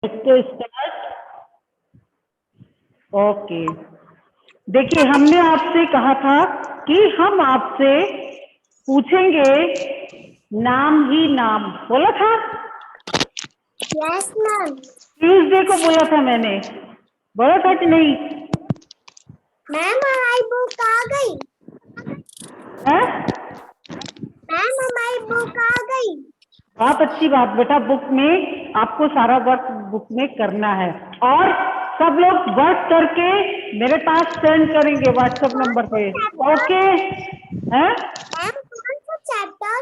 तो start. Okay, देखिए हमने आपसे कहा था कि हम आपसे पूछेंगे नाम ही नाम, बोला था। Yes ma'am. ट्यूसडे को बोला था मैंने, बोला था कि नहीं? मैम हमारी बुक आ गई। है? मैम हमारी बुक आ गई। बहुत अच्छी बात बेटा, बुक में आपको सारा वर्क बुक में करना है और सब लोग वर्क करके मेरे पास सेंड करेंगे व्हाट्सएप नंबर पे। ओके हैं? मैम कौन सा चैप्टर?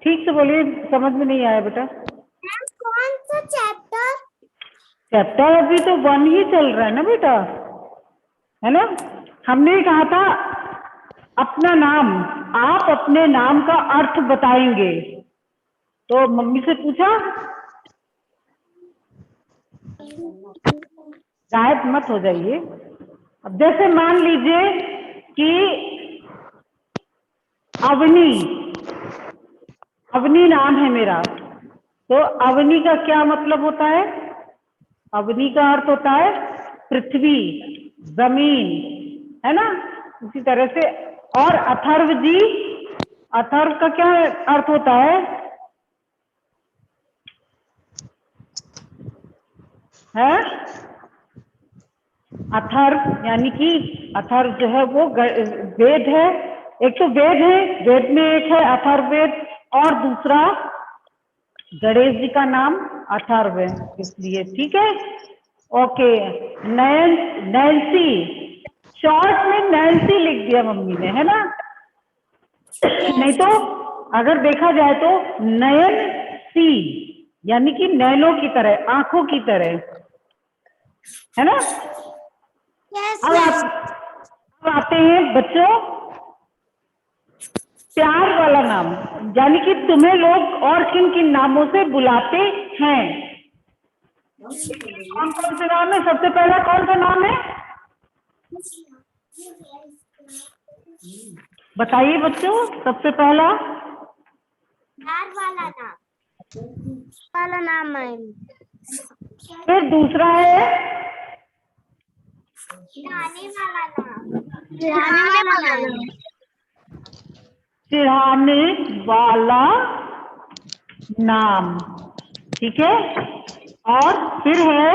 ठीक से बोलिए, समझ में नहीं आया बेटा। मैम कौन सा चैप्टर? चैप्टर अभी तो 1 ही चल रहा है ना बेटा, है ना। हमने कहा था अपना नाम, आप अपने नाम का अर्थ बताएंगे। तो मम्मी से पूछा, गायब मत हो जाइए। अब जैसे मान लीजिए कि अवनी, अवनी नाम है मेरा, तो अवनी का क्या मतलब होता है? अवनी का अर्थ होता है पृथ्वी, जमीन, है ना। उसी तरह से और अथर्व जी, अथर्व का क्या अर्थ होता है? है अथर्व, यानी कि अथर्व जो है वो वेद है। एक तो वेद है, वेद में एक है अथर्ववेद, और दूसरा गणेश जी का नाम अथर्व है, इसलिए ठीक है। ओके, नैन्सी, शॉर्ट में नैन्सी लिख दिया मम्मी ने, है ना। नहीं तो अगर देखा जाए तो नयन सी, यानी कि नैनों की तरह, आंखों की तरह, है ना। यस अब मैम। अब आते हैं बच्चों प्यार वाला नाम, यानी कि तुम्हें लोग और किन किन नामों से बुलाते हैं। कौन कौन से नाम है? सबसे पहला कौन सा नाम है बताइए बच्चों, सबसे पहला? प्यार वाला नाम मैम। फिर दूसरा है चिढ़ाने वाला नाम। चिढ़ाने वाला नाम। चिढ़ाने वाला नाम, ठीक है। और फिर है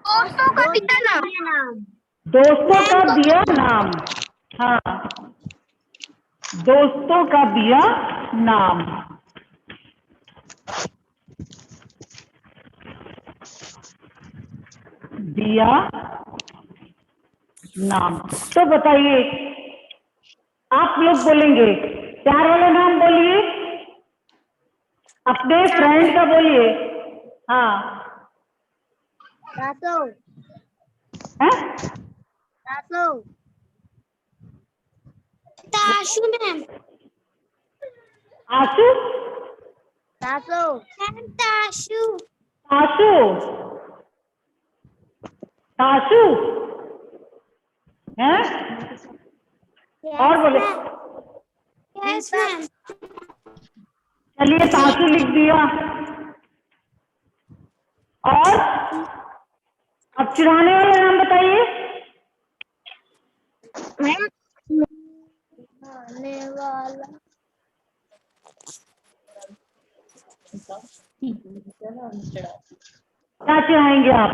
दोस्तों का दिया नाम। दोस्तों का दिया नाम। हाँ, दोस्तों का दिया नाम, दिया नाम। तो बताइए, आप लोग बोलेंगे प्यार वाला नाम, बोलिए अपने फ्रेंड का, बोलिए। हाँ, तासो। है तासो। ताशु मैम। आशु, तासो। मैम ताशु। आशु, ताशु, है। और बोले, यस मैम। चलिए ताशु लिख दिया। और अब चिढ़ाने वाला नाम बताइए। मैम चिढ़ाने वाला। क्या चिढ़ाएंगे आप?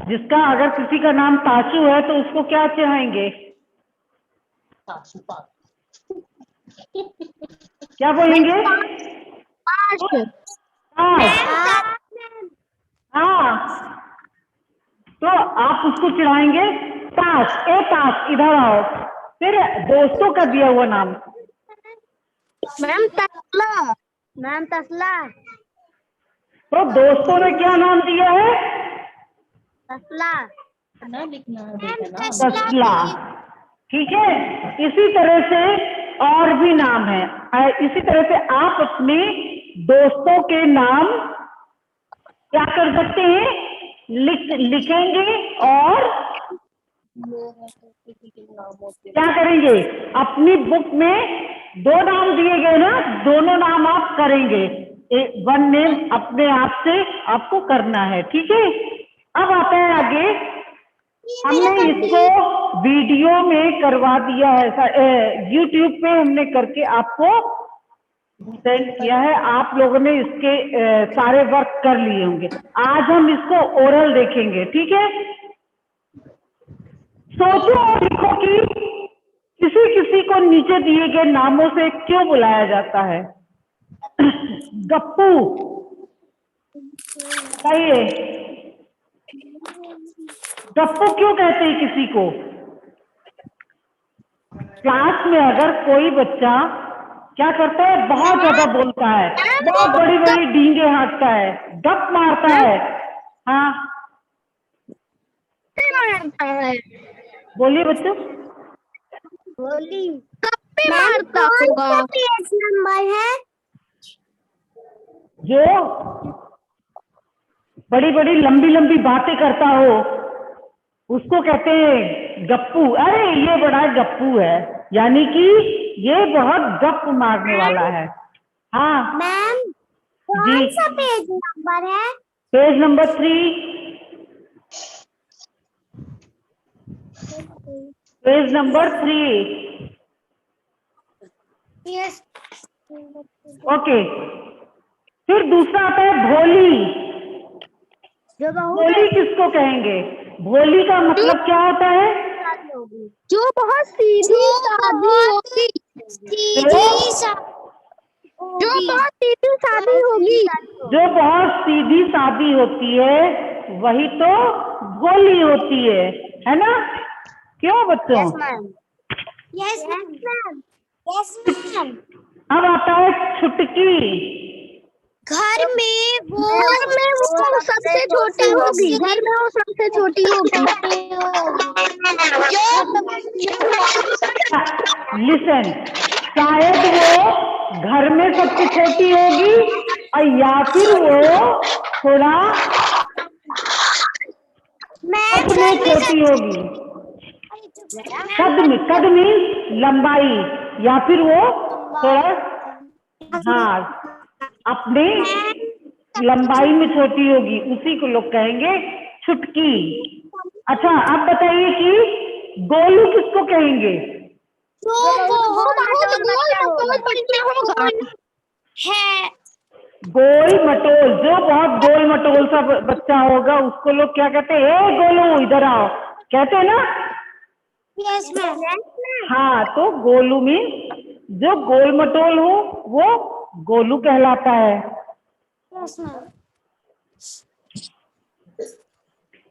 जिसका अगर किसी का नाम ताशु है तो उसको क्या चिढ़ाएंगे? क्या बोलेंगे? ताश। हाँ, तो आप उसको चिढ़ाएंगे ताश, ए ताश इधर आओ। फिर दोस्तों का दिया हुआ नाम, मैम तसला। मैम तसला। तो दोस्तों ने क्या नाम दिया है? तसला। तसला, ठीक है। इसी तरह से और भी नाम है। इसी तरह से आप अपने दोस्तों के नाम क्या कर सकते हैं? लिखेंगे और क्या करेंगे? अपनी बुक में 2 नाम दिए गए ना, दोनों नाम आप करेंगे। वन नेम अपने आप से आपको करना है, ठीक है। अब आता है आगे, हमने इसको वीडियो में करवा दिया है, यूट्यूब पे हमने करके आपको सेंड किया है। आप लोगों ने इसके सारे वर्क कर लिए होंगे। आज हम इसको ओरल देखेंगे, ठीक है। सोचो और लिखो कि किसी किसी को नीचे दिए गए नामों से क्यों बुलाया जाता है। गप्पू, बताइए, गप्पू क्यों कहते हैं किसी को। क्लास में अगर कोई बच्चा क्या करता है, बहुत ज्यादा बोलता है, बहुत बड़ी बड़ी डींगे हाँकता है, गप मारता है, हाँ बोलिए बच्चों। बोली कप्पे मारता होगा। पेज नंबर है जो बड़ी बड़ी लंबी लंबी बातें करता हो उसको कहते हैं गप्पू। अरे ये बड़ा गप्पू है, यानी कि ये बहुत गप मारने वाला है। हाँ मैम, कौन सा पेज नंबर है। Page number 3, page number 3। Yes. Okay, फिर दूसरा आता है भोली। भोली किसको कहेंगे, भोली का मतलब क्या होता है। जो बहुत सीधी सादी होगी। जो बहुत सीधी सादी होगी। जो बहुत सीधी सादी होती है वही तो भोली होती है ना। क्यों बच्चों। Yes ma'am. Yes ma'am. अब आता है छुटकी। घर में वो सबसे छोटी होगी। घर में वो सबसे छोटी होगी। लिसन, शायद वो घर में सबसे छोटी होगी और या फिर वो थोड़ा कद में छोटी होगी। कद मीन्स लंबाई, या फिर वो थोड़ा, हाँ अपने लंबाई में छोटी होगी, उसी को लोग कहेंगे छुटकी। अच्छा अब बताइए कि गोलू किसको कहेंगे। गोल मटोल, जो बहुत गोल मटोल सा बच्चा होगा उसको लोग क्या कहते हैं, ए गोलू इधर आओ, कहते हैं ना। Yes ma'am. हाँ, तो गोलू में जो गोल मटोल हो वो गोलू कहलाता है। Yes ma'am.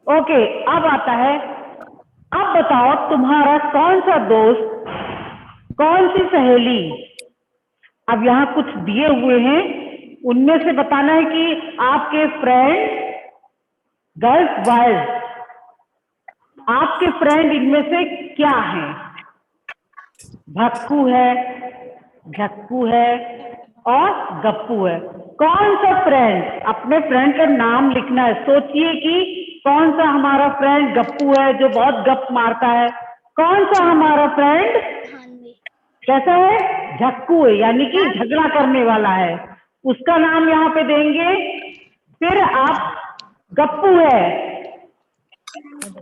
ओके, अब आता है, अब बताओ तुम्हारा कौन सा दोस्त, कौन सी सहेली। अब यहाँ कुछ दिए हुए हैं, उनमें से बताना है कि आपके फ्रेंड, गर्ल्स बॉयज, आपके फ्रेंड इनमें से क्या हैं। भक्कू है, झक्कू है और गप्पू है। कौन सा फ्रेंड, अपने फ्रेंड का नाम लिखना है। सोचिए कि कौन सा हमारा फ्रेंड गप्पू है जो बहुत गप मारता है, कौन सा हमारा फ्रेंड कैसा है, झक्कू है, यानी कि झगड़ा करने वाला है, उसका नाम यहाँ पे देंगे। फिर आप गप्पू है,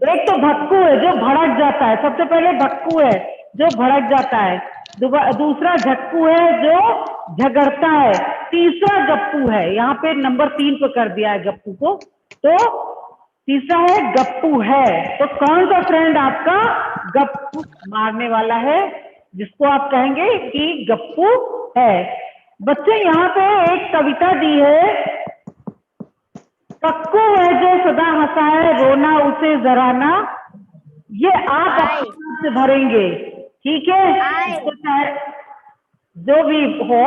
एक तो भक्कू है जो भड़क जाता है, सबसे पहले भक्कू है जो भड़क जाता है, दूसरा झक्कू है जो झगड़ता है, तीसरा गप्पू है। यहाँ पे नंबर 3 पे कर दिया है गप्पू को, तो तीसरा है गप्पू है। तो कौन सा फ्रेंड आपका गप्पू मारने वाला है, जिसको आप कहेंगे कि गप्पू है। बच्चे यहाँ पे एक कविता दी है, कक्कू है जो सदा हंसाए रोना उसे जरा ना, ये आप अपने से भरेंगे, ठीक है। तो चाहे जो भी हो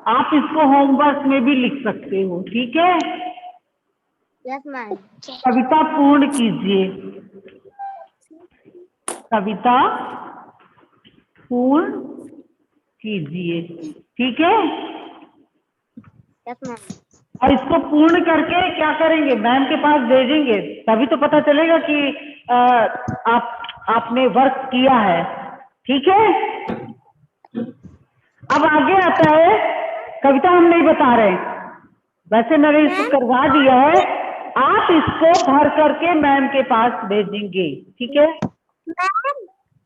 आप इसको होमवर्क में भी लिख सकते हो, ठीक है। Yes ma'am. कविता पूर्ण कीजिए, कविता पूर्ण कीजिए, ठीक है। Yes ma'am. और इसको पूर्ण करके क्या करेंगे, मैम के पास भेजेंगे, तभी तो पता चलेगा कि आपने वर्क किया है, ठीक है। अब आगे आता है, कविता हम नहीं बता रहे, वैसे मैंने इसको करवा दिया है, आप इसको भर करके मैम के पास भेजेंगे, ठीक है? मैम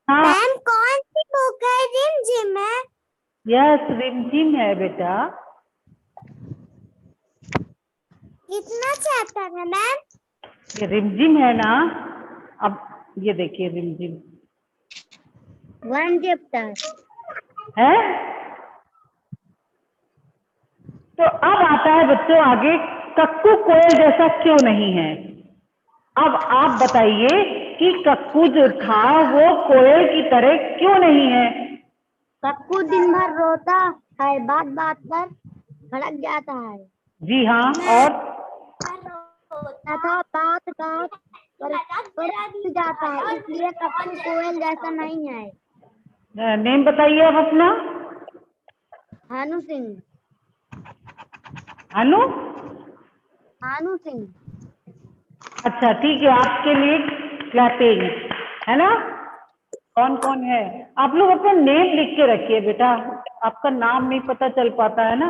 हाँ मैम कौन सी बुक है? रिमझिम है? यस, रिमझिम है बेटा। कितना चैप्टर है मैम? ये रिमझिम है ना, अब ये देखिए रिमझिम 1 चैप्टर है। तो अब आता है बच्चों आगे, कक्कू कोयल जैसा क्यों नहीं है? अब आप बताइए कि कक्कू जो था वो कोयल की तरह क्यों नहीं है? कक्कू दिन भर रोता है, बात बात पर भड़क जाता है। जी हाँ, और तथा बात बात पर भड़क जाता है, इसलिए कक्कू कोयल जैसा नहीं है। नेम बताइए आप अपना। भानु सिंह। अनु, भानु सिंह। अच्छा ठीक है, आपके लिए क्लैपिंग है ना। कौन कौन है? आप लोग अपना नेम लिख के रखिए बेटा, आपका नाम नहीं पता चल पाता है ना,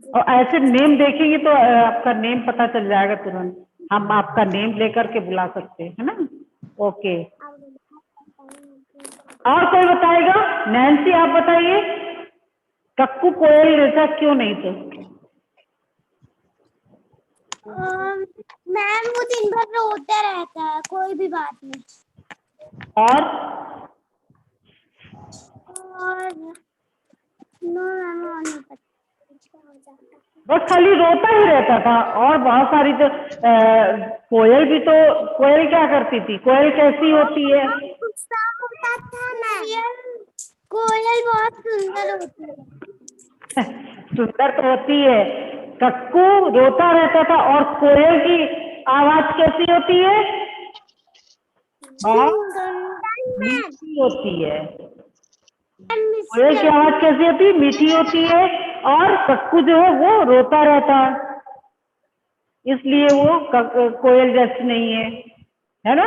और ऐसे नेम देखेंगे तो आपका नेम पता चल जाएगा तुरंत, हम आपका नेम लेकर के बुला सकते हैं, है ना। ओके, और कोई बताएगा? नैन्सी आप बताइए, कक्कू कोयल जैसा क्यों नहीं थे? मैम वो दिन भर रोता रहता है, कोई भी बात नहीं। और और नो मैम नहीं पता। बस खाली रोता ही रहता था, और बहुत सारी तो कोयल भी तो, कोयल क्या करती थी? कोयल कैसी होती है? गुस्सा होता था मैम। कोयल बहुत सुंदर होती है। सुंदर तो होती है, कक्कू रोता रहता था, और कोयल की आवाज कैसी होती है? मीठी होती है। कोयल की आवाज कैसी होती है? मीठी होती है, और कक्कू जो है वो रोता रहता है, इसलिए वो कोयल जैसी नहीं है ना।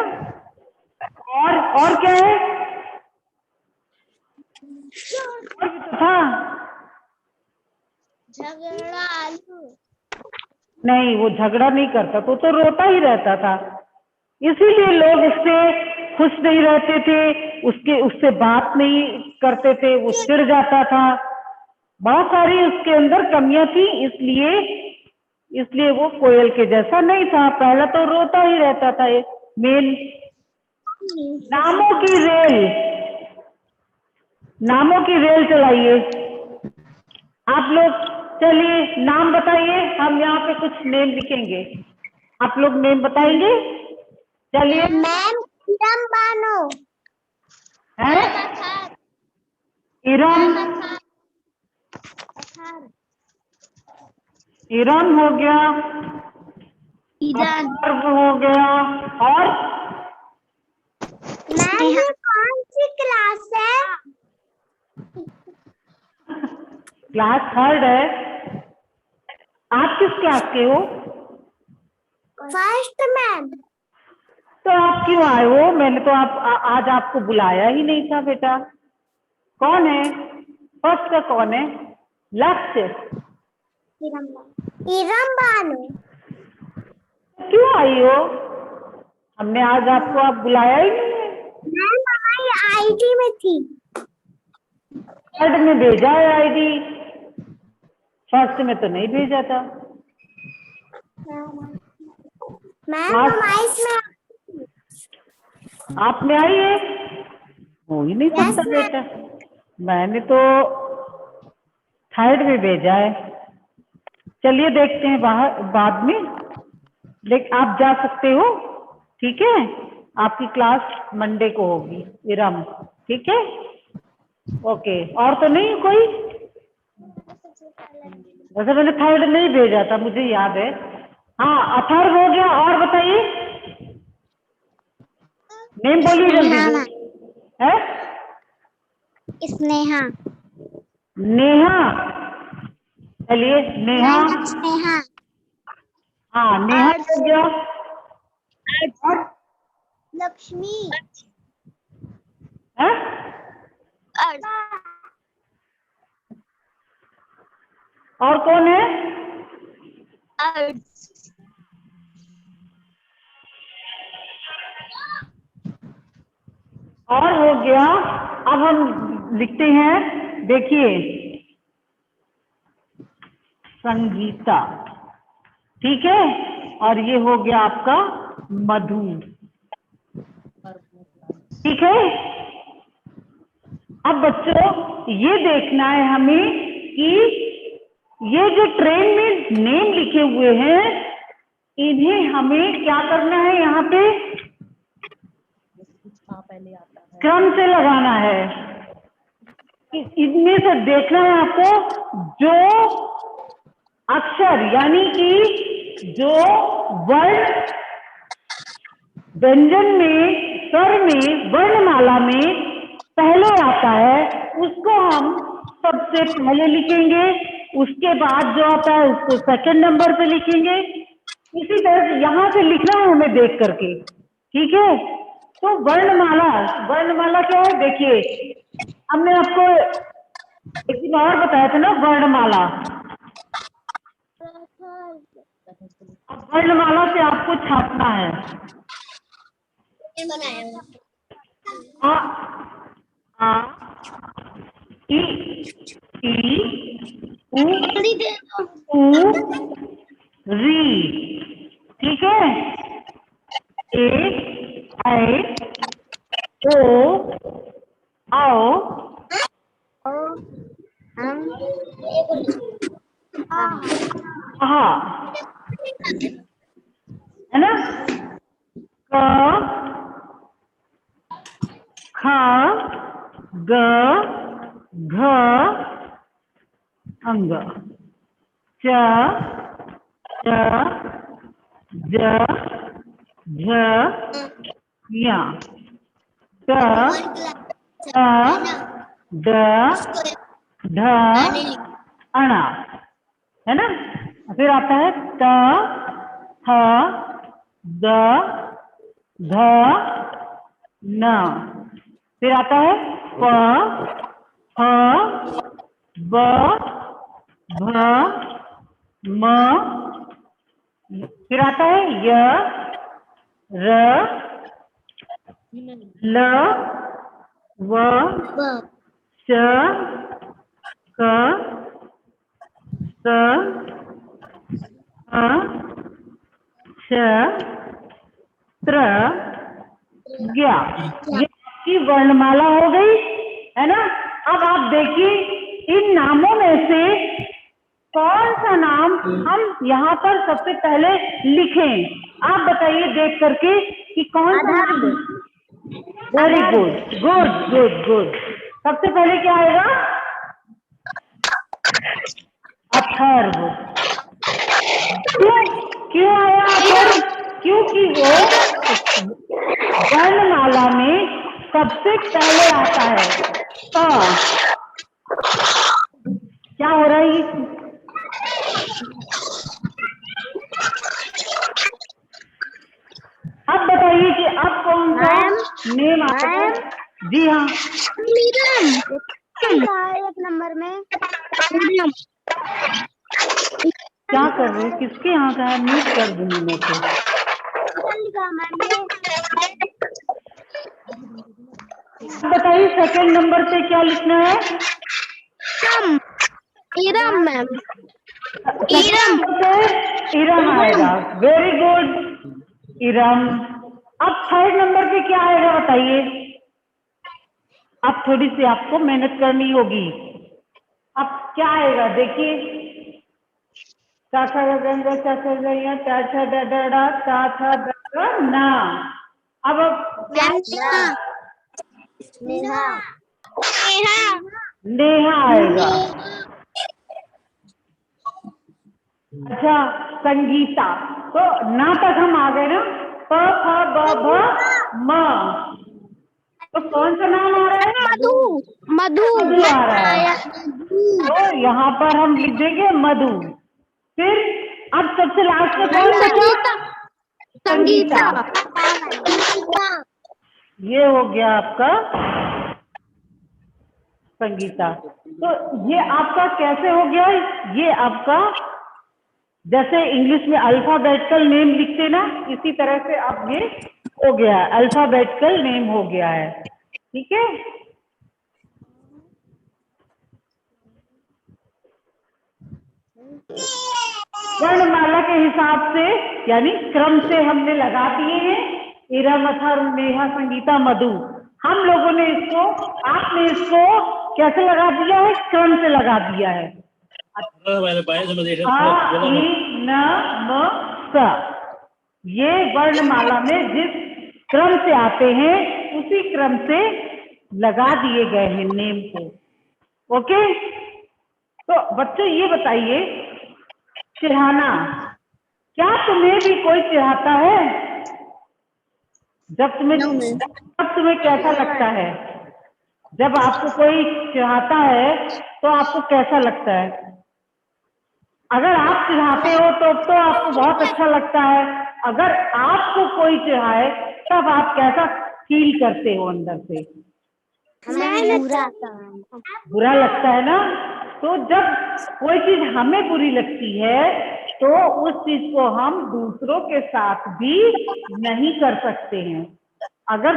और क्या है? और भी तो था। झगड़ा आलू। नहीं, वो झगड़ा नहीं करता, तो रोता ही रहता था, इसीलिए लोग उससे खुश नहीं रहते थे, उससे बात नहीं करते थे, वो चिढ़ जाता था, बहुत सारी उसके अंदर कमियां थी, इसलिए वो कोयल के जैसा नहीं था, पहला तो रोता ही रहता था। ये मेन नामों की रेल चलाइए आप लोग। चलिए नाम बताइए, हम यहाँ पे कुछ नेम लिखेंगे, आप लोग नेम बताएंगे। चलिए मैम इरम बानो। है, इरम, इरम हो गया, अथर्व हो गया, और मैम ये कौन सी क्लास है? क्लास 3 है। आप किस क्लास के हो? First ma'am. तो आप क्यों आए हो? मैंने तो आज आपको बुलाया ही नहीं था बेटा। कौन है फर्स्ट का? कौन है? लक्ष्य। इरम बानो। क्यों आई हो? हमने आज आपको आप बुलाया ही नहीं है। मैम हमारी आईडी में थी। थर्ड में भेजा है आईडी, फर्स्ट में तो नहीं भेजा था। मैम हमारी इसमें आप में आई है? हो ही नहीं सकता बेटा, मैंने तो थर्ड में भेजा है। चलिए देखते हैं बाहर बाद में, लेकिन आप जा सकते हो, ठीक है। आपकी क्लास मंडे को होगी इरम, ठीक है। ओके, और तो नहीं कोई? वैसे मैंने थर्ड नहीं भेजा था, मुझे याद है। हाँ, अथर्व हो गया, और बताइए नेम बोलिए जल्दी से। है स्नेहा। नेहा, चलिए नेहा। स्नेहा। हाँ नेहा हो गया, और लक्ष्मी। है और कौन है? और हो गया। अब हम लिखते हैं, देखिए, संगीता, ठीक है। और ये हो गया आपका मधु, ठीक है। अब बच्चों ये देखना है हमें कि ये जो ट्रेन में नेम लिखे हुए हैं, इन्हें हमें क्या करना है, यहाँ पे क्रम से लगाना है। इनमें से देखना है आपको जो अक्षर, यानी कि जो वर्ण व्यंजन में, स्वर में, वर्णमाला में पहले आता है, उसको हम सबसे पहले लिखेंगे। उसके बाद जो आता है उसको सेकंड नंबर पे लिखेंगे। इसी तरह से यहाँ से लिखना है हमें देख करके, ठीक है। तो वर्णमाला, वर्णमाला क्या है, देखिए हमने आपको एक दिन और बताया था ना वर्णमाला। अब वर्णमाला से आपको छापना है आ, आ, ई, उ, री, ठीक है। ए, ऐ, ओ, आओ, हा, है ना। क, ख, ग, घ, अंग, च, च, ज, झ, ञ, ट, ट, ड, ढ, अणा, है ना। फिर आता है त, थ, द, ध, न। फिर आता है प, ह, ब, भ, म। फिर आता है य, र, ल, व, श, क, स, श, त्र, ज्ञ। ये की वर्णमाला हो गई, है ना। अब आप देखिए इन नामों में से कौन सा नाम हम यहाँ पर सबसे पहले लिखें। आप बताइए देख करके कि कौन सा नाम। Very good, good good good. सबसे पहले क्या आएगा? अथर्व। क्यों क्यों आया अथर्व? क्योंकि वो वर्णमाला में सबसे पहले आता है। क्या हो रहा है? अब बताइए कि अब कौन सा नेम आता है? जी हाँ, एक नंबर में क्या कर रहे हैं? किसके यहाँ का है? म्यूट कर दूंगी मैं तो। बताइए सेकंड नंबर पे क्या लिखना है? इरम मैम, इरम से इरम आएगा। Very good, Iram. अब थर्ड नंबर पे क्या आएगा बताइए? अब थोड़ी सी आपको मेहनत करनी होगी। अब क्या आएगा देखिए, चा छा गंगा चा छा गैया चा छा डडा चा छा डडा ना। अब नेहा, नेहा आएगा। अच्छा, संगीता। तो ना तक हम आ गए ना। प फ ब भ म। तो कौन सा नाम आ रहा है? मधु, मधु मधु आ रहा है। तो यहाँ पर हम लिख देंगे मधु। फिर अब सबसे लास्ट में कौन बचा? संगीता। ये हो गया आपका संगीता। तो ये आपका कैसे हो गया? ये आपका जैसे इंग्लिश में अल्फाबेटिकल नेम लिखते ना, इसी तरह से अब ये हो गया है, अल्फाबेटिकल नेम हो गया है। ठीक है, वर्णमाला के हिसाब से यानी क्रम से हमने लगा दिए हैं, इरम, अथर्व, नेहा, संगीता, मधु। हम लोगों ने इसको, आपने इसको कैसे लगा दिया है? क्रम से लगा दिया है। आ, ई, न, म, स, ये वर्णमाला में जिस क्रम से आते हैं उसी क्रम से लगा दिए गए हैं नेम को। ओके, तो बच्चों ये बताइए, चिढ़ाना, क्या तुम्हें भी कोई चिढ़ाता है? जब तुम्हें कैसा लगता है? जब आपको कोई चिढ़ाता है तो आपको कैसा लगता है? अगर आप चिढ़ाते हो तो आपको बहुत अच्छा लगता है। अगर आपको कोई चिढ़ाए तब आप कैसा फील करते हो अंदर से? बुरा लगता है ना। तो जब कोई चीज हमें बुरी लगती है तो उस चीज को हम दूसरों के साथ भी नहीं कर सकते हैं। अगर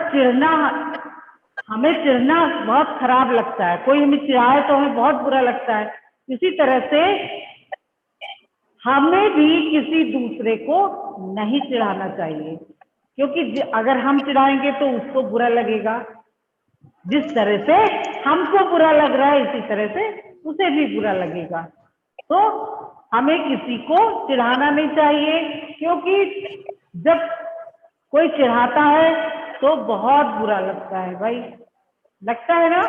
हमें चिढ़ना बहुत खराब लगता है, कोई हमें चिढ़ाए तो हमें बहुत बुरा लगता है, इसी तरह से हमें भी किसी दूसरे को नहीं चिढ़ाना चाहिए, क्योंकि अगर हम चिढ़ाएंगे तो उसको बुरा लगेगा। जिस तरह से हमको बुरा लग रहा है इसी तरह से उसे भी बुरा लगेगा। तो हमें किसी को चिढ़ाना नहीं चाहिए, क्योंकि जब कोई चिढ़ाता है तो बहुत बुरा लगता है भाई, लगता है ना।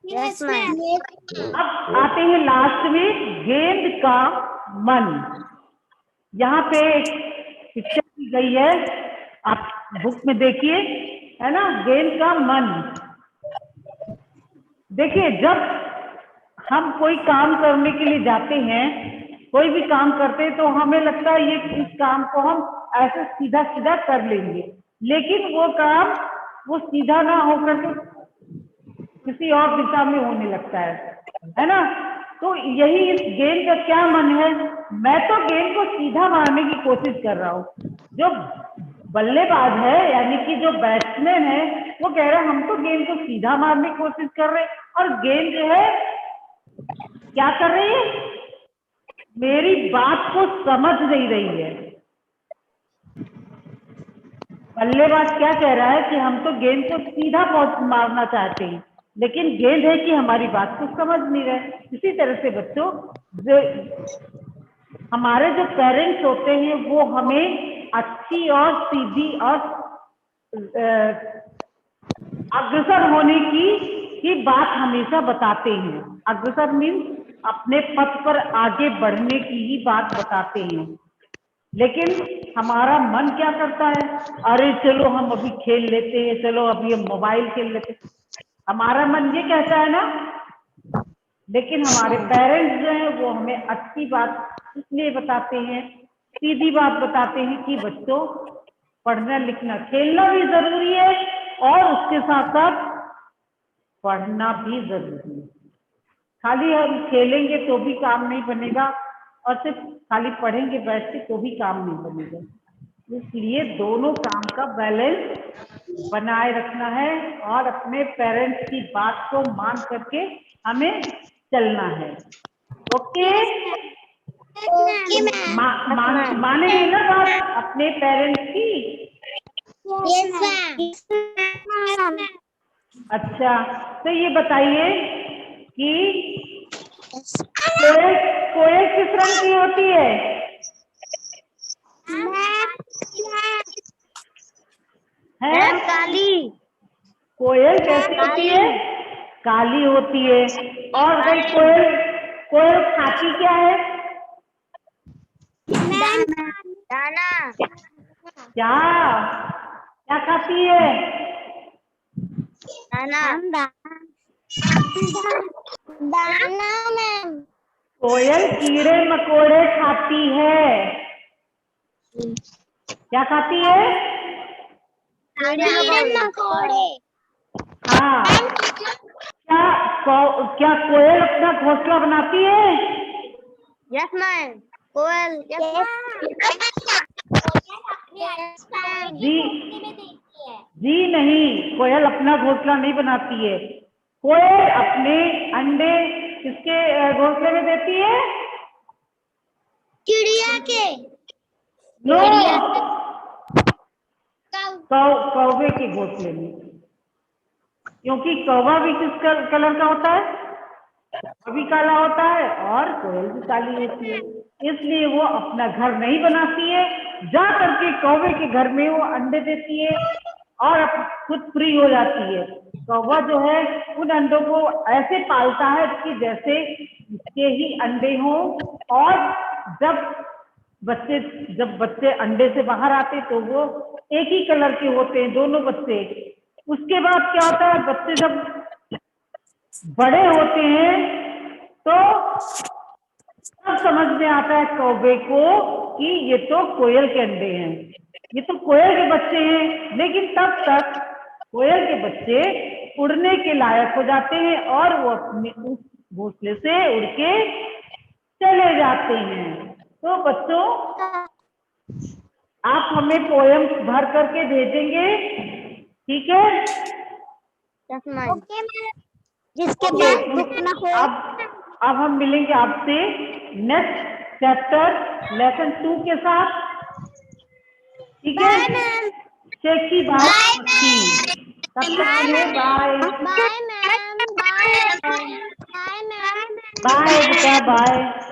Yes, ma'am. अब आते हैं लास्ट में, गेंद का मन। यहाँ पे एक पिक्चर दी गई है, आप बुक में देखिए, है ना, गेंद का मन। देखिए, जब हम कोई काम करने के लिए जाते हैं, कोई भी काम करते हैं तो हमें लगता है ये इस काम को हम ऐसे सीधा सीधा कर लेंगे, लेकिन वो काम वो सीधा ना होकर के किसी और दिशा में होने लगता है ना। तो यही इस गेंद का क्या मन है? मैं तो गेंद को सीधा मारने की कोशिश कर रहा हूँ। जो बल्लेबाज है यानी कि जो बैट्समैन है वो कह रहा है हम तो गेंद को सीधा मारने की कोशिश कर रहे हैं, और गेंद जो है क्या कर रही है? मेरी बात को समझ नहीं रही है। बल्लेबाज क्या कह रहा है कि हम तो गेंद को सीधा मारना चाहते हैं, लेकिन गेंद है कि हमारी बात को समझ नहीं रहे। इसी तरह से बच्चों, जो हमारे जो पेरेंट्स होते हैं वो हमें अच्छी और सीधी और अग्रसर होने की बात हमेशा बताते हैं। अग्रसर मीन्स अपने पथ पर आगे बढ़ने की ही बात बताते हैं, लेकिन हमारा मन क्या करता है? अरे चलो हम अभी खेल लेते हैं, चलो अभी हम मोबाइल खेल लेते हैं, हमारा मन ये कहता है ना। लेकिन हमारे पेरेंट्स जो हैं वो हमें अच्छी बात इसलिए बताते हैं, सीधी बात बताते हैं कि बच्चों पढ़ना लिखना खेलना भी जरूरी है और उसके साथ साथ पढ़ना भी जरूरी है। खाली हम खेलेंगे तो भी काम नहीं बनेगा और सिर्फ खाली पढ़ेंगे बैठ के तो भी काम नहीं बनेगा। इसलिए दोनों काम का बैलेंस बनाए रखना है और अपने पेरेंट्स की बात को मान करके हमें चलना है। ओके, मानेंगे ना बात अपने पेरेंट्स की? अच्छा, तो ये बताइए कि कोयल किस रंग की होती है? काली। कोयल कैसी होती है? काली होती है। और भाई कोयल खाती क्या है? दाना। क्या क्या खाती है? दाना। दाना मैम। कोयल कीड़े मकोड़े खाती है। क्या खाती है? कीड़े मकोड़े। हाँ, क्या कोयल अपना घोंसला बनाती है? Yes ma'am. कोयल जी जी नहीं, कोयल अपना घोंसला नहीं बनाती है। कोयल अपने अंडे किसके घोंसले में देती है? चिड़िया के। नो, कौवे के घोंसले में, क्योंकि कौवा भी किस कलर का होता है? भी काला होता है और कोयल भी काली होती है, इसलिए वो अपना घर नहीं बनाती है। जा करके कौवे के घर में वो अंडे देती है और खुद फ्री हो जाती है। कौवा जो है उन अंडों को ऐसे पालता है कि जैसे इसके ही अंडे हों, और जब बच्चे अंडे से बाहर आते तो वो एक ही कलर के होते हैं दोनों बच्चे। उसके बाद क्या होता है, बच्चे जब बड़े होते हैं तो तब समझ में आता है कौवे को कि ये तो कोयल के अंडे हैं, ये तो कोयल के बच्चे हैं। लेकिन तब तक कोयल के बच्चे उड़ने के लायक हो जाते हैं और वो अपने उस घोंसले से उड़ के चले जाते हैं। तो बच्चों, आप हमें पोयम भर करके भेजेंगे, ठीक है? Okay ma'am. जिसके पास बुक ना हो। अब हम मिलेंगे आपसे नेक्स्ट चैप्टर लेसन 2 के साथ, ठीक है? Bye ma'am. चेक की बात की, तब तक के लिए bye. Bye ma'am. Bye. Bye ma'am. Bye बेटा, बाय।